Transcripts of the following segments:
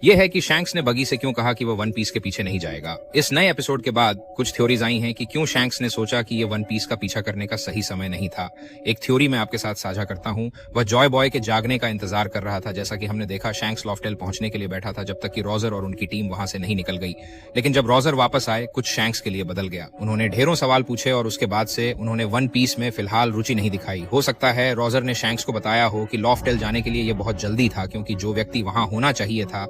यह है कि शैंक्स ने बगी से क्यों कहा कि वह वन पीस के पीछे नहीं जाएगा। इस नए एपिसोड के बाद कुछ थ्योरीज आई हैं कि क्यों शैंक्स ने सोचा कि यह वन पीस का पीछा करने का सही समय नहीं था। एक थ्योरी मैं आपके साथ साझा करता हूं। वह जॉय बॉय के जागने का इंतजार कर रहा था। जैसा कि हमने देखा, शैंक्स लॉफ्टेल पहुंचने के लिए बैठा था जब तक कि रोजर और उनकी टीम वहां से नहीं निकल गई। लेकिन जब रोजर वापस आए, कुछ शैंक्स के लिए बदल गया। उन्होंने ढेरों सवाल पूछे और उसके बाद से उन्होंने वन पीस में फिलहाल रुचि नहीं दिखाई। हो सकता है रोजर ने शैंक्स को बताया हो कि लॉफ्टेल जाने के लिए यह बहुत जल्दी था, क्योंकि जो व्यक्ति वहां होना चाहिए था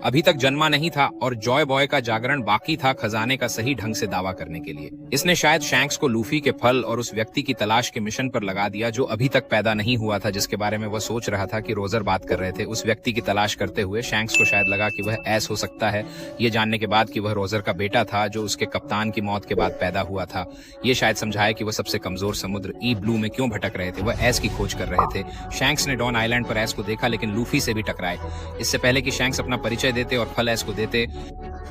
अभी तक जन्मा नहीं था और जॉय बॉय का जागरण बाकी था खजाने का सही ढंग से दावा करने के लिए। इसने शायद शैंक्स को लूफी के फल और उस व्यक्ति की तलाश के मिशन पर लगा दिया जो अभी तक पैदा नहीं हुआ था, जिसके बारे में वह सोच रहा था कि रोजर बात कर रहे थे। उस व्यक्ति की तलाश करते हुए शैंक्स को शायद लगा कि वह ऐस हो सकता है, ये जानने के बाद कि वह रोजर का बेटा था जो उसके कप्तान की मौत के बाद पैदा हुआ था। ये शायद समझाए कि वह सबसे कमजोर समुद्र ई ब्लू में क्यों भटक रहे थे। वह ऐस की खोज कर रहे थे। शैंक्स ने डॉन आइलैंड पर ऐस को देखा, लेकिन लूफी से भी टकराए। इससे पहले कि शैंक्स अपना परिचय देते और फल ऐस को देते,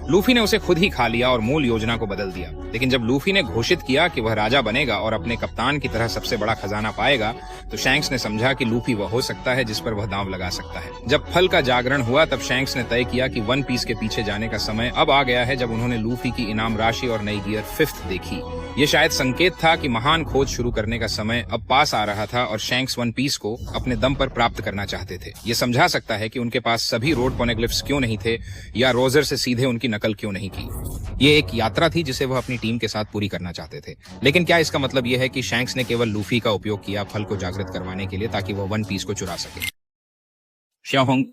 लूफी ने उसे खुद ही खा लिया और मूल योजना को बदल दिया। लेकिन जब लूफी ने घोषित किया कि वह राजा बनेगा और अपने कप्तान की तरह सबसे बड़ा खजाना पाएगा, तो शैंक्स ने समझा कि लूफी वह हो सकता है जिस पर वह दांव लगा सकता है। जब फल का जागरण हुआ, तब शैंक्स ने तय किया कि वन पीस के पीछे जाने का समय अब आ गया है। जब उन्होंने लूफी की इनाम राशि और नई गियर 5th देखी, ये शायद संकेत था कि महान खोज शुरू करने का समय अब पास आ रहा था और शैंक्स वन पीस को अपने दम पर प्राप्त करना चाहते थे। ये समझा सकता है कि उनके पास सभी रोड पोनेग्लिफ्स क्यों नहीं थे या रोजर से सीधे उनकी नकल क्यों नहीं की। ये एक यात्रा थी जिसे वह अपनी टीम के साथ पूरी करना चाहते थे। लेकिन क्या इसका मतलब यह है कि शैंक्स ने केवल लूफी का उपयोग किया फल को जागृत करवाने के लिए, ताकि वह वन पीस को चुरा सके? श्याओहोंग,